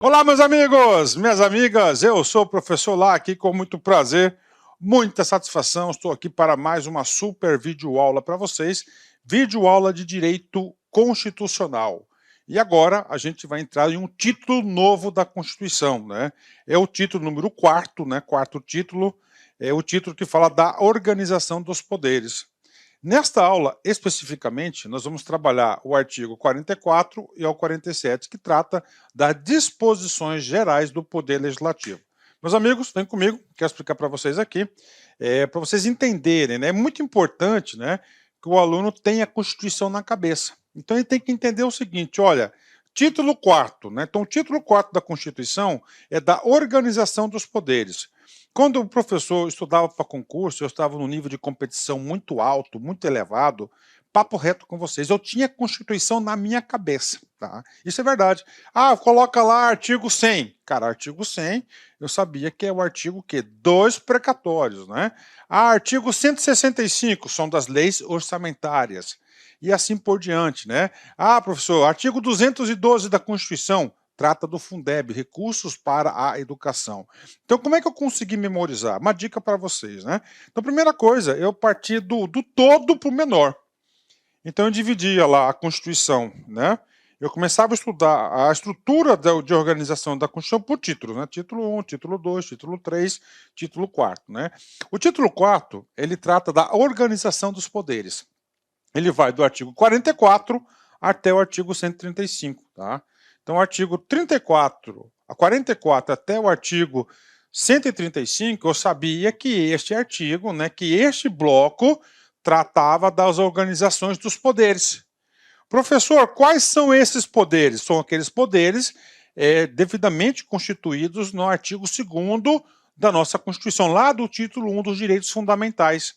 Olá, meus amigos, minhas amigas, eu sou o professor Lá, aqui com muito prazer, muita satisfação, estou aqui para mais uma super videoaula para vocês, videoaula de Direito Constitucional. E agora a gente vai entrar em um título novo da Constituição, né? É o título número 4, né? Quarto título, é o título que fala da organização dos poderes. Nesta aula, especificamente, nós vamos trabalhar o artigo 44 e o 47, que trata das disposições gerais do Poder Legislativo. Meus amigos, vem comigo, quero explicar para vocês aqui, para vocês entenderem, né? É muito importante, né, que o aluno tenha a Constituição na cabeça. Então ele tem que entender o seguinte, olha, título 4, né? Então o título 4 da Constituição é da organização dos poderes. Quando o professor estudava para concurso, eu estava num nível de competição muito alto, muito elevado, papo reto com vocês, eu tinha a Constituição na minha cabeça, tá? Isso é verdade. Ah, coloca lá artigo 100. Cara, artigo 100, eu sabia que é o artigo que? Dois precatórios, né? Ah, artigo 165, são das leis orçamentárias. E assim por diante, né? Ah, professor, artigo 212 da Constituição, trata do Fundeb, Recursos para a Educação. Então, como é que eu consegui memorizar? Uma dica para vocês, né? Então, primeira coisa, eu parti do todo para o menor. Então, eu dividia lá a Constituição, né? Eu começava a estudar a estrutura de organização da Constituição por título, né? Título 1, título 2, título 3, título 4, né? O título 4, ele trata da organização dos poderes. Ele vai do artigo 44 até o artigo 135, tá? Então, o artigo 34, a 44 até o artigo 135, eu sabia que este artigo, né, que este bloco tratava das organizações dos poderes. Professor, quais são esses poderes? São aqueles poderes devidamente constituídos no artigo 2º da nossa Constituição, lá do título 1 dos direitos fundamentais.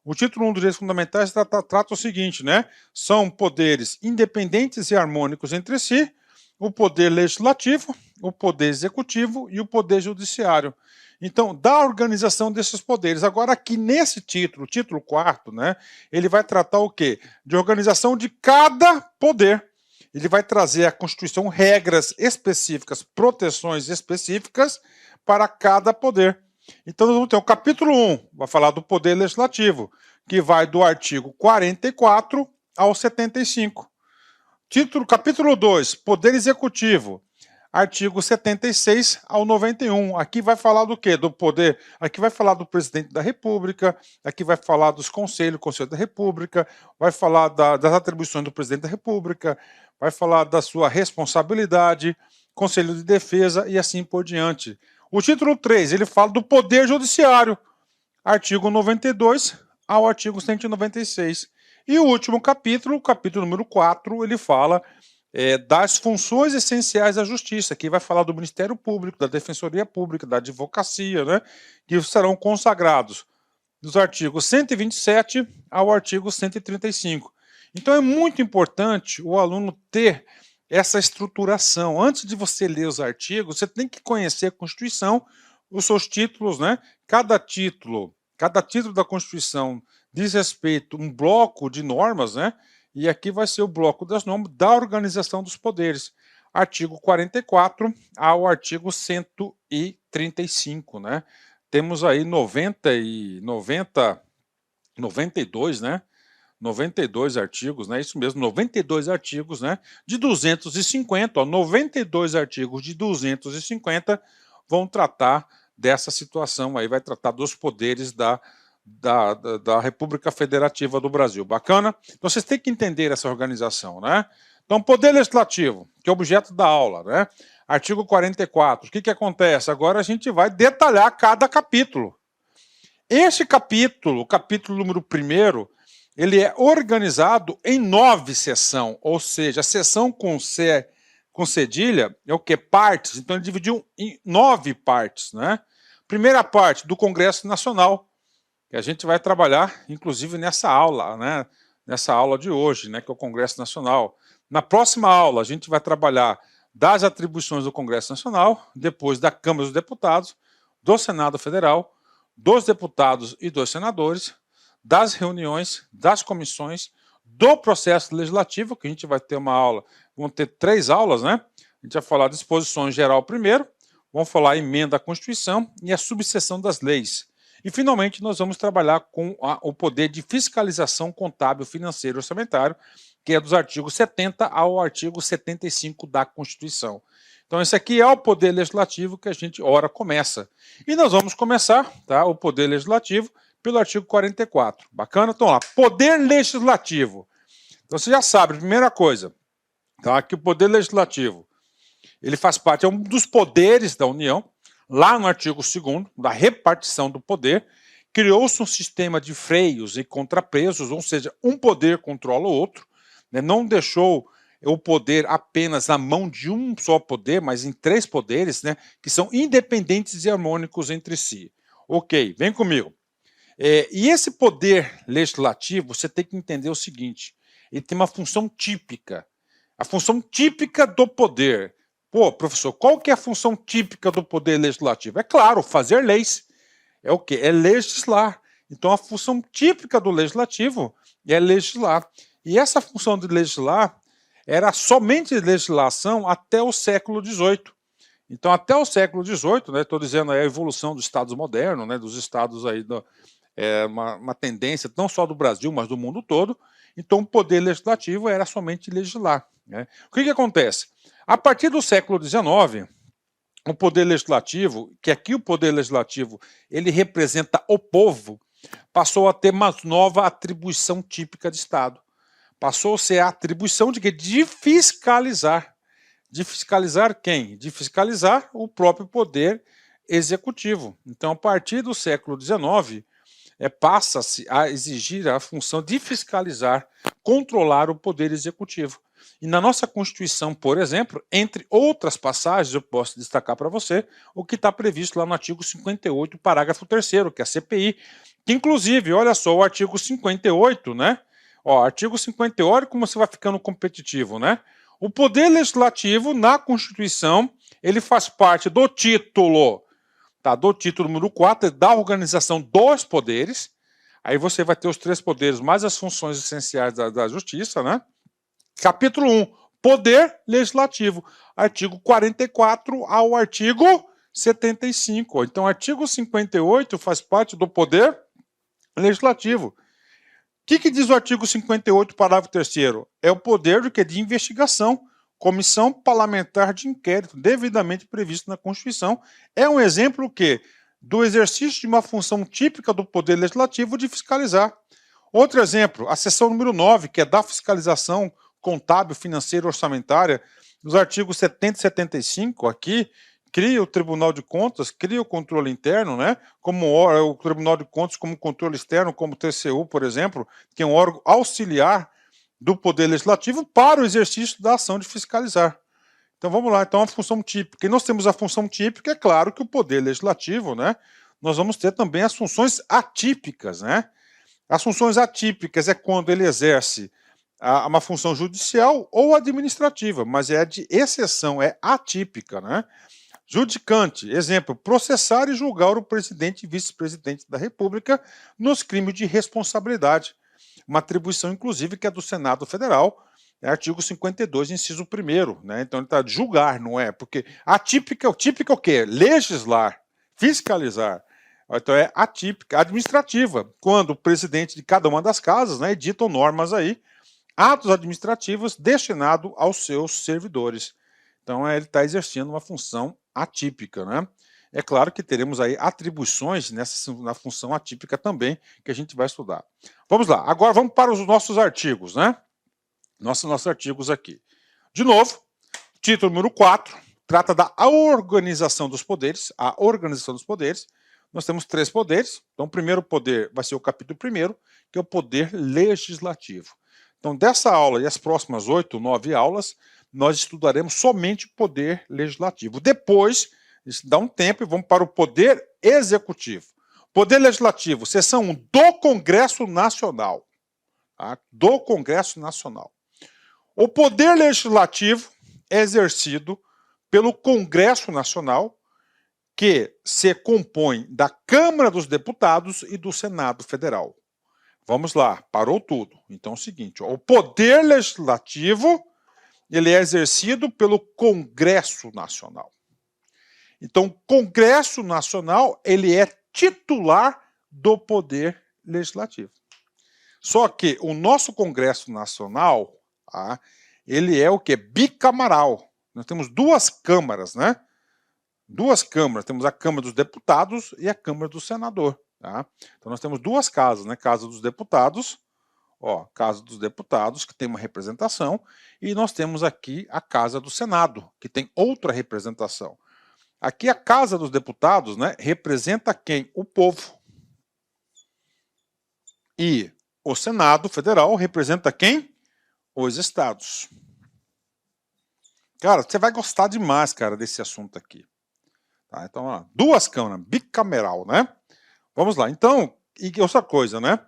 O título 1 dos direitos fundamentais trata o seguinte, né? São poderes independentes e harmônicos entre si, o poder legislativo, o poder executivo e o poder judiciário. Então, da organização desses poderes. Agora, aqui nesse título, título 4, né, ele vai tratar o quê? De organização de cada poder. Ele vai trazer à Constituição regras específicas, proteções específicas para cada poder. Então, nós vamos ter o capítulo 1, vai falar do poder legislativo, que vai do artigo 44 ao 75. Capítulo 2, poder executivo, artigo 76 ao 91. Aqui vai falar do quê? Do poder. Aqui vai falar do presidente da República, aqui vai falar dos conselhos, Conselho da República, vai falar das atribuições do presidente da República, vai falar da sua responsabilidade, Conselho de Defesa e assim por diante. O título 3, ele fala do Poder Judiciário, artigo 92 ao artigo 196. E o último capítulo, o capítulo número 4, ele fala das funções essenciais da Justiça, que vai falar do Ministério Público, da Defensoria Pública, da Advocacia, né, que serão consagrados dos artigos 127 ao artigo 135. Então é muito importante o aluno ter essa estruturação. Antes de você ler os artigos, você tem que conhecer a Constituição, os seus títulos, né? Cada título da Constituição diz respeito a um bloco de normas, né? E aqui vai ser o bloco das normas da organização dos poderes. Artigo 44 ao artigo 135, né? Temos aí 92, né? 92 artigos, né? Isso mesmo, 92 artigos, né? De 250, ó, 92 artigos de 250 vão tratar dessa situação aí, vai tratar dos poderes da República Federativa do Brasil. Bacana? Então vocês têm que entender essa organização, né? Então, poder legislativo, que é objeto da aula, né? Artigo 44, o que acontece? Agora a gente vai detalhar cada capítulo. Este capítulo, o capítulo número 1º, ele é organizado em 9 seções, ou seja, a seção com cedilha é o que? Partes, então ele dividiu em 9 partes, né? Primeira parte, do Congresso Nacional, que a gente vai trabalhar, inclusive, nessa aula, né? Nessa aula de hoje, né? Que é o Congresso Nacional. Na próxima aula, a gente vai trabalhar das atribuições do Congresso Nacional, depois da Câmara dos Deputados, do Senado Federal, dos deputados e dos senadores, das reuniões, das comissões, do processo legislativo, que a gente vai ter uma aula, vão ter 3 aulas, né? gente vai falar disposição geral primeiro, vamos falar emenda à Constituição e a subseção das leis. E, finalmente, nós vamos trabalhar com o poder de fiscalização contábil, financeiro e orçamentário, que é dos artigos 70 ao artigo 75 da Constituição. Então, esse aqui é o poder legislativo que a gente, ora, começa. E nós vamos começar, tá, o poder legislativo pelo artigo 44. Bacana? Então, lá, poder legislativo. Então, você já sabe, primeira coisa, tá, que o poder legislativo, ele faz parte, é um dos poderes da União. Lá no artigo 2º, da repartição do poder, criou-se um sistema de freios e contrapesos, ou seja, um poder controla o outro, né? Não deixou o poder apenas na mão de um só poder, mas em 3 poderes, né, que são independentes e harmônicos entre si. Ok, vem comigo. E esse poder legislativo, você tem que entender o seguinte, ele tem uma função típica. A função típica do poder. Pô, professor, qual que é a função típica do poder legislativo? É claro, fazer leis. É o quê? É legislar. Então, a função típica do legislativo é legislar. E essa função de legislar era somente legislação até o século XVIII. Então, até o século XVIII, né, estou dizendo aí a evolução dos estados modernos, né, dos estados aí, uma tendência não só do Brasil, mas do mundo todo. Então, o poder legislativo era somente legislar, né? O que acontece? A partir do século XIX, o poder legislativo, que aqui o poder legislativo ele representa o povo, passou a ter uma nova atribuição típica de Estado. Passou a ser a atribuição de quê? De fiscalizar. De fiscalizar quem? De fiscalizar o próprio poder executivo. Então, a partir do século XIX, passa-se a exigir a função de fiscalizar, controlar o poder executivo. E na nossa Constituição, por exemplo, entre outras passagens, eu posso destacar para você o que está previsto lá no artigo 58, parágrafo 3º, que é a CPI, que inclusive, olha só, o artigo 58, né? Ó, artigo 58, olha como você vai ficando competitivo, né? O poder legislativo na Constituição, ele faz parte do título, tá, do título número 4, da organização dos poderes. Aí você vai ter os 3 poderes, mais as funções essenciais da justiça, né? Capítulo 1, poder legislativo, artigo 44 ao artigo 75. Então, artigo 58 faz parte do poder legislativo. O que diz o artigo 58, parágrafo 3º? É o poder de investigação, comissão parlamentar de inquérito, devidamente previsto na Constituição. É um exemplo do exercício de uma função típica do poder legislativo de fiscalizar. Outro exemplo, a seção número 9, que é da fiscalização contábil, financeira e orçamentária, nos artigos 70 e 75, aqui, cria o Tribunal de Contas, cria o controle interno, né, como o Tribunal de Contas como controle externo, como o TCU, por exemplo, que é um órgão auxiliar do Poder Legislativo para o exercício da ação de fiscalizar. Então vamos lá, então a função típica. E nós temos a função típica, é claro que o Poder Legislativo, né, nós vamos ter também as funções atípicas, né. As funções atípicas é quando ele exerce uma função judicial ou administrativa, mas é de exceção, é atípica, né. Judicante, exemplo, processar e julgar o presidente e vice-presidente da República nos crimes de responsabilidade. Uma atribuição, inclusive, que é do Senado Federal, artigo 52, inciso 1º, né? Então ele está de julgar, não é? Porque atípica, típica é o quê? Legislar, fiscalizar. Então é atípica, administrativa, quando o presidente de cada uma das casas, né, editam normas aí, atos administrativos destinados aos seus servidores. Então ele está exercendo uma função atípica, né? É claro que teremos aí atribuições na função atípica também, que a gente vai estudar. Vamos lá, agora vamos para os nossos artigos, né? Nossos artigos aqui. De novo, título número 4, trata da organização dos poderes, a organização dos poderes. Nós temos 3 poderes, então o primeiro poder vai ser o capítulo 1º, que é o poder legislativo. Então dessa aula e as próximas 8, 9 aulas, nós estudaremos somente o poder legislativo. Depois, dá um tempo e vamos para o poder executivo. Poder legislativo, seção 1 do Congresso Nacional. Tá? Do Congresso Nacional. O poder legislativo é exercido pelo Congresso Nacional, que se compõe da Câmara dos Deputados e do Senado Federal. Vamos lá, parou tudo. Então é o seguinte, ó, o poder legislativo ele é exercido pelo Congresso Nacional. Então, o Congresso Nacional, ele é titular do Poder Legislativo. Só que o nosso Congresso Nacional, tá, ele é o quê? Bicamaral. Nós temos duas câmaras, né? Duas câmaras. Temos a Câmara dos Deputados e a Câmara do Senador. Tá? Então nós temos duas casas, né? Casa dos Deputados, ó, Casa dos Deputados, que tem uma representação, e nós temos aqui a Casa do Senado, que tem outra representação. Aqui a Casa dos Deputados, né, representa quem? O povo. E o Senado Federal representa quem? Os estados. Cara, você vai gostar demais, cara, desse assunto aqui. Tá, então, ó, duas câmaras, bicameral, né? Vamos lá. Então, e outra coisa, né?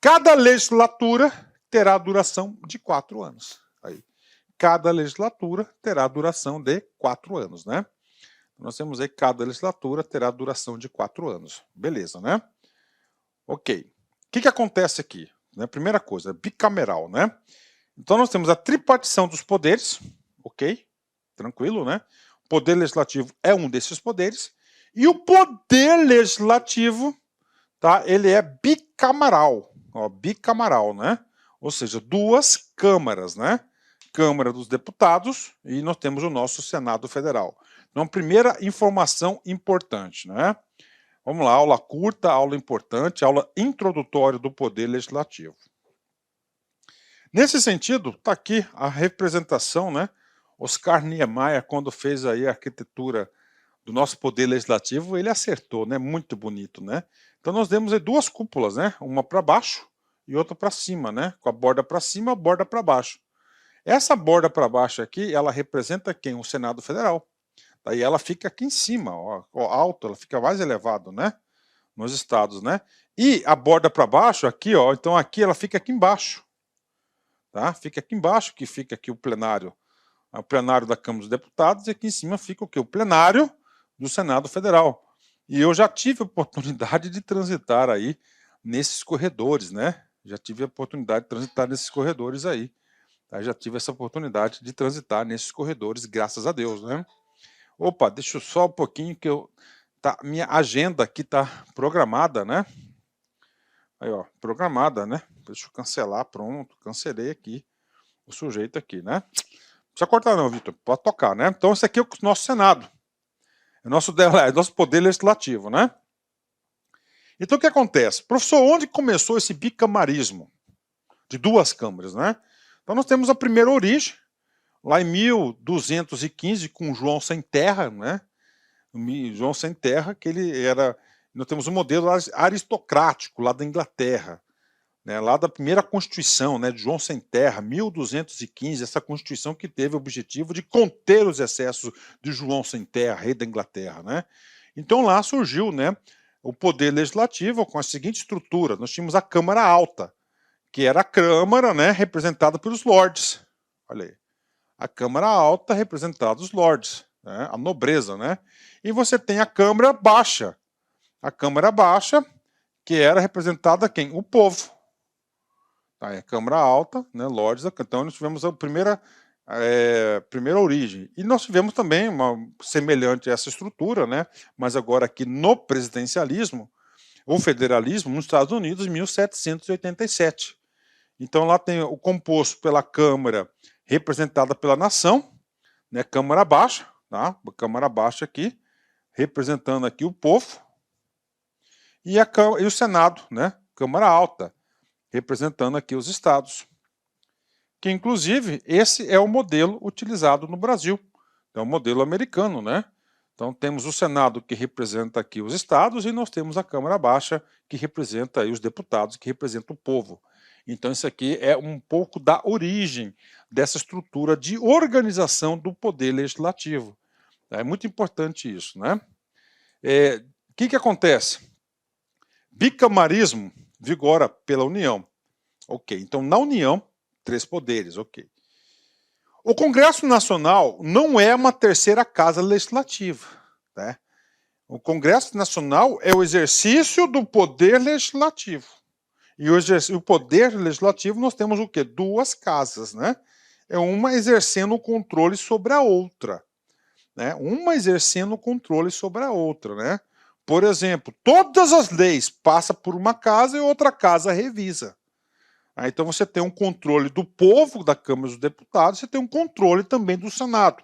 Cada legislatura terá duração de 4 anos. Aí, cada legislatura terá duração de 4 anos, né? Nós temos aí que cada legislatura terá duração de 4 anos. Beleza, né? Ok. O que acontece aqui? Né? Primeira coisa, bicameral, né? Então nós temos a tripartição dos poderes, ok? Tranquilo, né? O poder legislativo é um desses poderes. E o poder legislativo, tá? Ele é bicamaral. Ó, bicamaral, né? Ou seja, duas câmaras, né? Câmara dos Deputados e nós temos o nosso Senado Federal. Então, primeira informação importante, né? Vamos lá, aula curta, aula importante, aula introdutória do Poder Legislativo. Nesse sentido, está aqui a representação, né? Oscar Niemeyer, quando fez aí a arquitetura do nosso Poder Legislativo, ele acertou, né? Muito bonito, né? Então nós temos aí duas cúpulas, né? Uma para baixo e outra para cima, né? Com a borda para cima, a borda para baixo. Essa borda para baixo aqui, ela representa quem? O Senado Federal. Daí ela fica aqui em cima, ó, alto, ela fica mais elevado, né? Nos estados, né? E a borda para baixo, aqui, ó, então aqui ela fica aqui embaixo. Tá? Fica aqui embaixo, que fica aqui o plenário da Câmara dos Deputados, e aqui em cima fica o quê? O plenário do Senado Federal. E eu já tive a oportunidade de transitar aí nesses corredores, né? Já tive a oportunidade de transitar nesses corredores aí. Tá? Já tive essa oportunidade de transitar nesses corredores, graças a Deus, né? Opa, deixa eu só um pouquinho que minha agenda aqui tá programada, né? Aí, ó, programada, né? Deixa eu cancelar, pronto, cancelei aqui o sujeito aqui, né? Não precisa cortar não, Vitor, pode tocar, né? Então esse aqui é o nosso Senado, é nosso Poder Legislativo, né? Então o que acontece? Professor, onde começou esse bicamarismo de duas câmaras, né? Então nós temos a primeira origem, lá em 1215, com João Sem Terra, né? João Sem Terra, que ele era... Nós temos um modelo aristocrático lá da Inglaterra, né? Lá da primeira Constituição, né? De João Sem Terra, 1215, essa Constituição que teve o objetivo de conter os excessos de João Sem Terra, rei da Inglaterra, né? Então lá surgiu, né, o Poder Legislativo com a seguinte estrutura. Nós tínhamos a Câmara Alta, que era a Câmara, né, representada pelos Lords. Olha aí. A Câmara Alta representada os Lords, né, a nobreza, né? E você tem a Câmara Baixa. A Câmara Baixa, que era representada quem? O povo. Tá, a Câmara Alta, né, Lords, então nós tivemos a primeira origem. E nós tivemos também uma semelhante a essa estrutura, né, mas agora aqui no presidencialismo, o federalismo nos Estados Unidos, em 1787. Então lá tem o composto pela Câmara representada pela nação, né, Câmara Baixa, tá? Câmara Baixa aqui, representando aqui o povo, e o Senado, né, Câmara Alta, representando aqui os estados. Que, inclusive, esse é o modelo utilizado no Brasil. É o modelo americano, né? Então, temos o Senado, que representa aqui os estados, e nós temos a Câmara Baixa, que representa aí os deputados, que representa o povo. Então, isso aqui é um pouco da origem dessa estrutura de organização do poder legislativo. É muito importante isso, né? O que acontece? Bicamarismo vigora pela União. Ok, então na União, 3 poderes, ok. O Congresso Nacional não é uma terceira casa legislativa, né? O Congresso Nacional é o exercício do poder legislativo. E o poder legislativo nós temos o quê? 2 casas, né? É uma exercendo o controle sobre a outra, né? Uma exercendo o controle sobre a outra, né? Por exemplo, todas as leis passam por uma casa e outra casa revisa. Então você tem um controle do povo, da Câmara dos Deputados, você tem um controle também do Senado.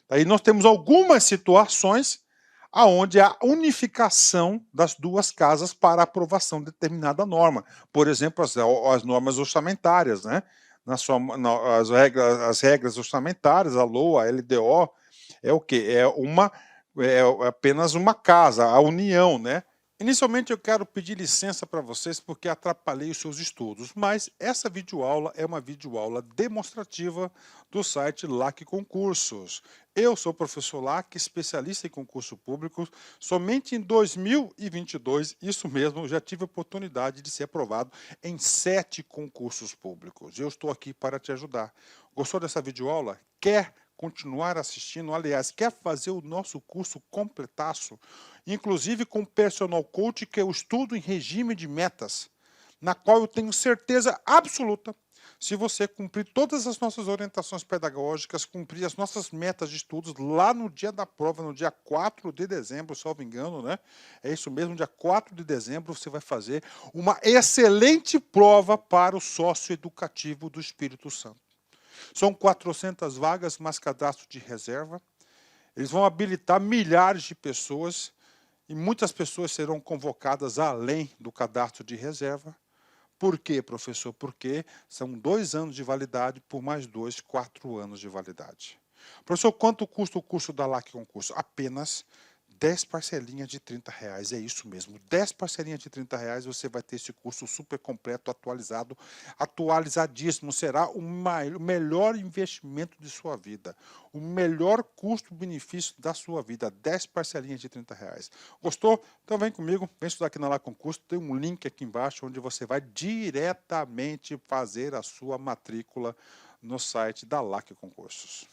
Aí nós temos algumas situações aonde há unificação das duas casas para aprovação de determinada norma. Por exemplo, as normas orçamentárias, né? As regras orçamentárias, a LOA, a LDO, é o quê? É apenas uma casa, a união, né? Inicialmente eu quero pedir licença para vocês porque atrapalhei os seus estudos, mas essa videoaula é uma videoaula demonstrativa do site LAC Concursos. Eu sou o professor LAC, especialista em concurso público. Somente em 2022, isso mesmo, eu já tive a oportunidade de ser aprovado em 7 concursos públicos. Eu estou aqui para te ajudar. Gostou dessa videoaula? Quer continuar assistindo? Aliás, quer fazer o nosso curso completaço? Inclusive com personal coach, que eu estudo em regime de metas, na qual eu tenho certeza absoluta, se você cumprir todas as nossas orientações pedagógicas, cumprir as nossas metas de estudos lá no dia da prova, no dia 4 de dezembro, salvo engano, né? É isso mesmo, dia 4 de dezembro você vai fazer uma excelente prova para o sócio educativo do Espírito Santo. São 400 vagas, mais cadastro de reserva. Eles vão habilitar milhares de pessoas e muitas pessoas serão convocadas além do cadastro de reserva. Por quê, professor? Porque são 2 anos de validade por mais 2, 4 anos de validade. Professor, quanto custa o curso da LAC Concurso? Apenas 10 parcelinhas de R$ 30. É isso mesmo, 10 parcelinhas de R$ 30 você vai ter esse curso super completo, atualizado, atualizadíssimo. Será o melhor investimento de sua vida, o melhor custo-benefício da sua vida, 10 parcelinhas de R$ 30. Gostou? Então vem comigo, vem estudar aqui na LAC Concurso, tem um link aqui embaixo onde você vai diretamente fazer a sua matrícula no site da LAC Concursos.